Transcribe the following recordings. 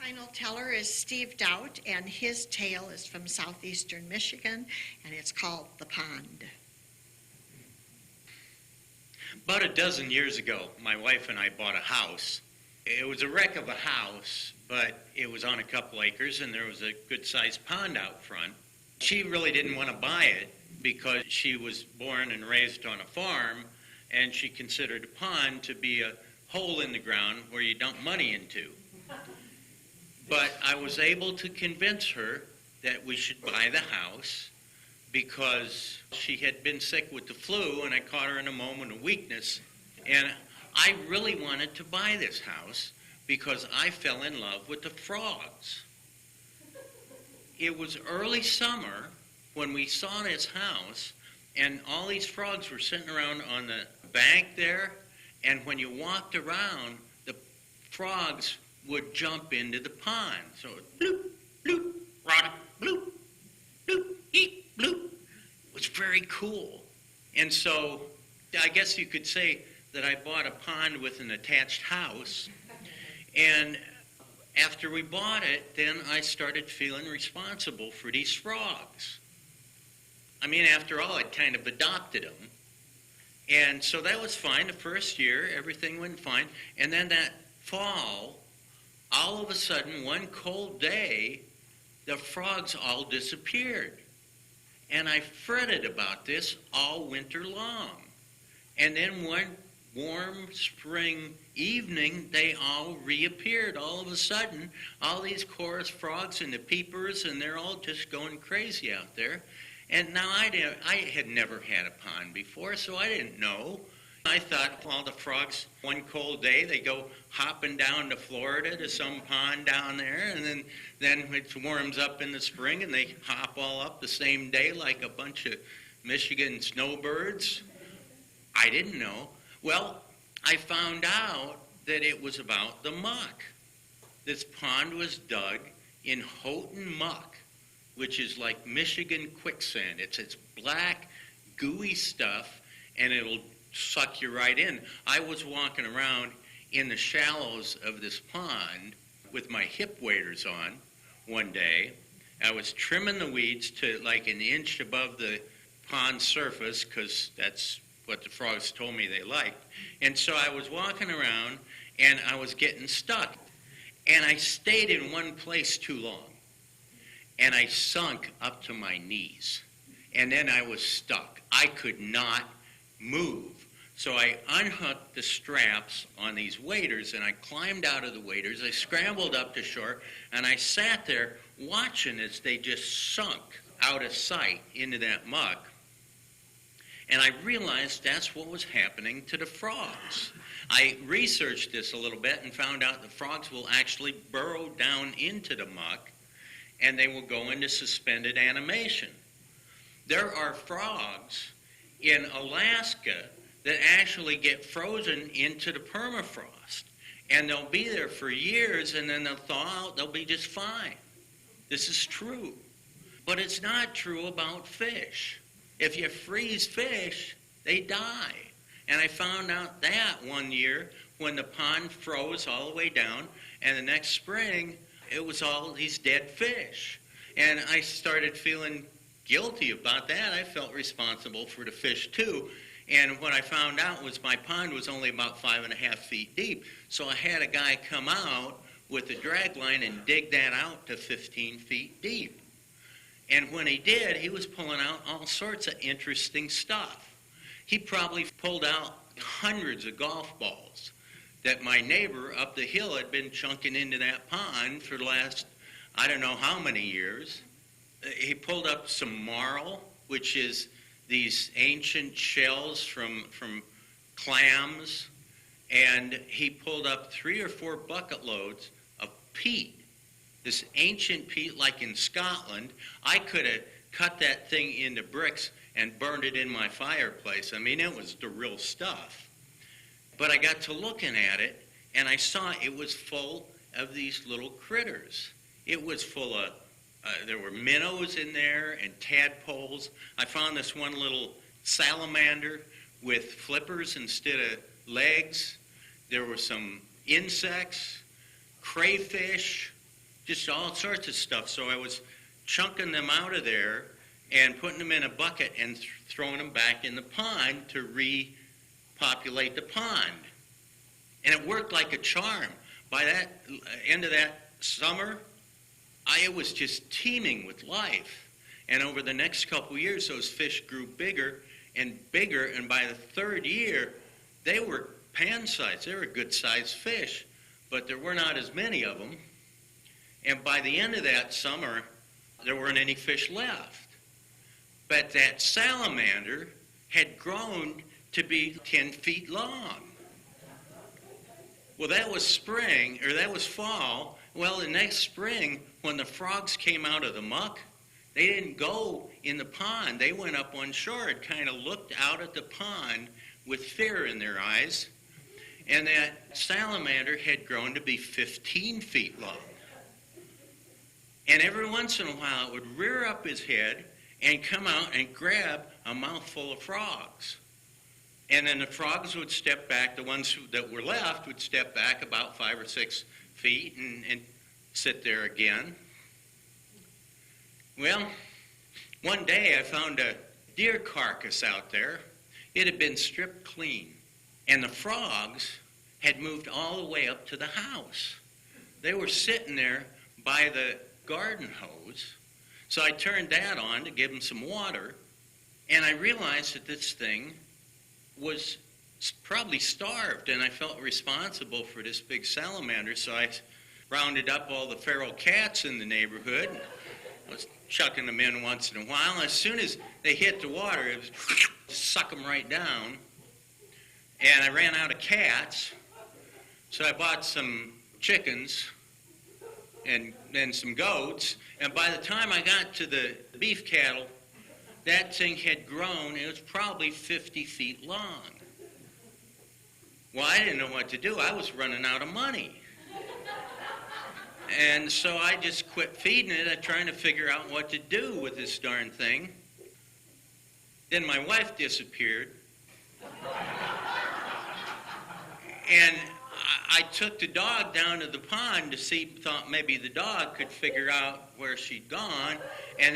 Final teller is Steve Doubt, and his tale is from southeastern Michigan, and it's called The Pond. About a dozen years ago, my wife and I bought a house. It was a wreck of a house, but it was on a couple acres, and there was a good-sized pond out front. She really didn't want to buy it because she was born and raised on a farm, and she considered a pond to be a hole in the ground where you dump money into. But I was able to convince her that we should buy the house because she had been sick with the flu, and I caught her in a moment of weakness. And I really wanted to buy this house because I fell in love with the frogs. It was early summer when we saw this house, and all these frogs were sitting around on the bank there, and when you walked around, the frogs would jump into the pond. So bloop, bloop, rada, bloop, bloop, eep, bloop. It was very cool. And so I guess you could say that I bought a pond with an attached house. And after we bought it, then I started feeling responsible for these frogs. I mean, after all, I'd kind of adopted them. And so that was fine. The first year, everything went fine. And then that fall, all of a sudden, one cold day, the frogs all disappeared. And I fretted about this all winter long. And then one warm spring evening, they all reappeared. All of a sudden, all these chorus frogs and the peepers, and they're all just going crazy out there. And now I had never had a pond before, so I didn't know. I thought, well, the frogs, one cold day, they go hopping down to Florida to some pond down there, and then it warms up in the spring, and they hop all up the same day like a bunch of Michigan snowbirds. I didn't know. Well, I found out that it was about the muck. This pond was dug in Houghton muck, which is like Michigan quicksand. It's black, gooey stuff, and it'll suck you right in. I was walking around in the shallows of this pond with my hip waders on one day. I was trimming the weeds to like an inch above the pond surface because that's what the frogs told me they liked. And so I was walking around and I was getting stuck. And I stayed in one place too long. And I sunk up to my knees. And then I was stuck. I could not move. So I unhooked the straps on these waders, and I climbed out of the waders. I scrambled up to shore, and I sat there watching as they just sunk out of sight into that muck. And I realized that's what was happening to the frogs. I researched this a little bit and found out the frogs will actually burrow down into the muck, and they will go into suspended animation. There are frogs in Alaska that actually get frozen into the permafrost. And they'll be there for years, and then they'll thaw out, they'll be just fine. This is true. But it's not true about fish. If you freeze fish, they die. And I found out that one year when the pond froze all the way down, and the next spring, it was all these dead fish. And I started feeling guilty about that. I felt responsible for the fish too. And what I found out was my pond was only about 5.5 feet deep. So I had a guy come out with a drag line and dig that out to 15 feet deep. And when he did, he was pulling out all sorts of interesting stuff. He probably pulled out hundreds of golf balls that my neighbor up the hill had been chunking into that pond for the last, I don't know how many years. He pulled up some marl, which is these ancient shells from clams, and he pulled up 3 or 4 bucket loads of peat. This ancient peat, like in Scotland. I could have cut that thing into bricks and burned it in my fireplace. I mean, it was the real stuff. But I got to looking at it, and I saw it was full of these little critters. It was full of there were minnows in there and tadpoles. I found this one little salamander with flippers instead of legs. There were some insects, crayfish, just all sorts of stuff. So I was chunking them out of there and putting them in a bucket and throwing them back in the pond to repopulate the pond. And it worked like a charm. By that end of that summer, it was just teeming with life. And over the next couple of years, those fish grew bigger and bigger, and by the third year, they were pan-sized. They were good-sized fish, but there were not as many of them. And by the end of that summer, there weren't any fish left. But that salamander had grown to be 10 feet long. Well, that was spring, or that was fall. Well, the next spring, when the frogs came out of the muck, they didn't go in the pond. They went up on shore and kind of looked out at the pond with fear in their eyes. And that salamander had grown to be 15 feet long. And every once in a while, it would rear up his head and come out and grab a mouthful of frogs. And then the frogs would step back, the ones that were left would step back about 5 or 6 feet and sit there again. Well, one day I found a deer carcass out there. It had been stripped clean, and the frogs had moved all the way up to the house. They were sitting there by the garden hose, so I turned that on to give them some water, and I realized that this thing was probably starved, and I felt responsible for this big salamander, so I rounded up all the feral cats in the neighborhood. I was chucking them in once in a while, and as soon as they hit the water, it was suck them right down. And I ran out of cats, so I bought some chickens and then some goats, and by the time I got to the beef cattle, that thing had grown. It was probably 50 feet long. Well, I didn't know what to do. I was running out of money. And so I just quit feeding it. I'm trying to figure out what to do with this darn thing. Then my wife disappeared. And I took the dog down to the pond to see, thought maybe the dog could figure out where she'd gone. And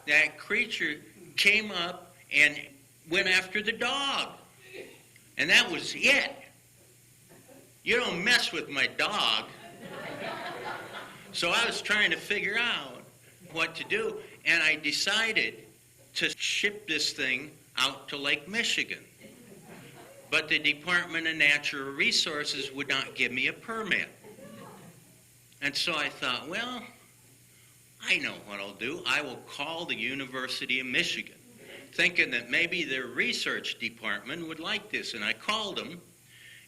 that creature came up and went after the dog. And that was it. You don't mess with my dog. So I was trying to figure out what to do, and I decided to ship this thing out to Lake Michigan. But the Department of Natural Resources would not give me a permit. And so I thought, well, I know what I'll do. I will call the University of Michigan, thinking that maybe their research department would like this. And I called them,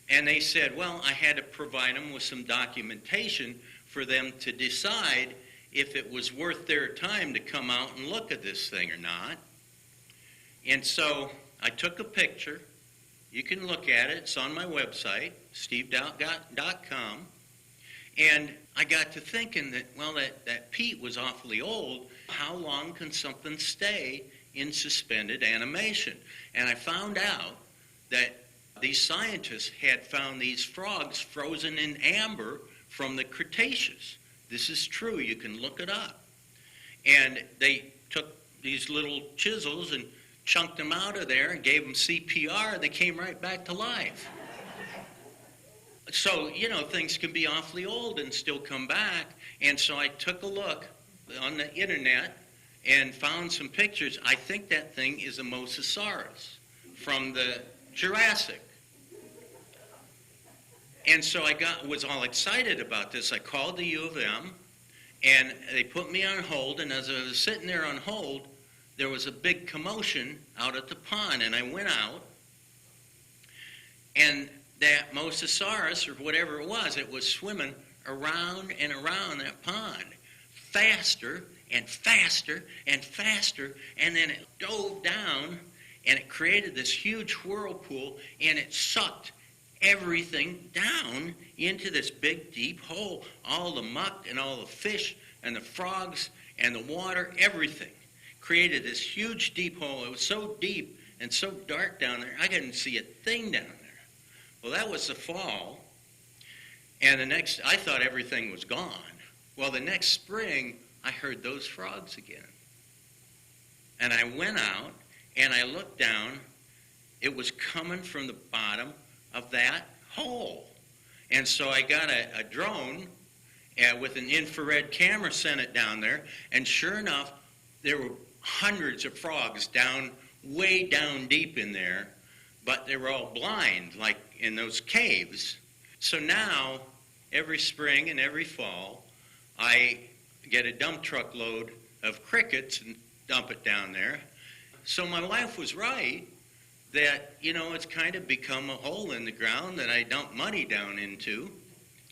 and they said, well, I had to provide them with some documentation for them to decide if it was worth their time to come out and look at this thing or not. And so I took a picture. You can look at it. It's on my website, stevedoubt.com. And I got to thinking that, well, that peat was awfully old. How long can something stay in suspended animation? And I found out that these scientists had found these frogs frozen in amber from the Cretaceous. This is true. You can look it up. And they took these little chisels and chunked them out of there and gave them CPR, and they came right back to life. So, you know, things can be awfully old and still come back. And so I took a look on the internet and found some pictures. I think that thing is a Mosasaurus from the Jurassic. And so I was all excited about this. I called the U of M, and they put me on hold, and as I was sitting there on hold, there was a big commotion out at the pond, and I went out, and that Mosasaurus, or whatever it was swimming around and around that pond, faster and faster and faster, and then it dove down, and it created this huge whirlpool, and it sucked everything down into this big deep hole. All the muck and all the fish and the frogs and the water, everything created this huge deep hole. It was so deep and so dark down there, I couldn't see a thing down there. Well, that was the fall, and I thought everything was gone. Well, the next spring, I heard those frogs again. And I went out and I looked down. It was coming from the bottom of that hole. And so I got a drone with an infrared camera, sent it down there. And sure enough, there were hundreds of frogs down, way down deep in there. But they were all blind, like in those caves. So now, every spring and every fall, I get a dump truck load of crickets and dump it down there. So my wife was right that, it's kind of become a hole in the ground that I dump money down into.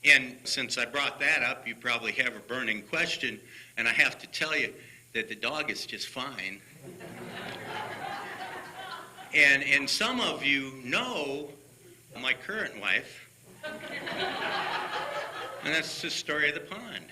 And since I brought that up, you probably have a burning question, and I have to tell you that the dog is just fine. And some of you know my current wife, and that's the story of the pond.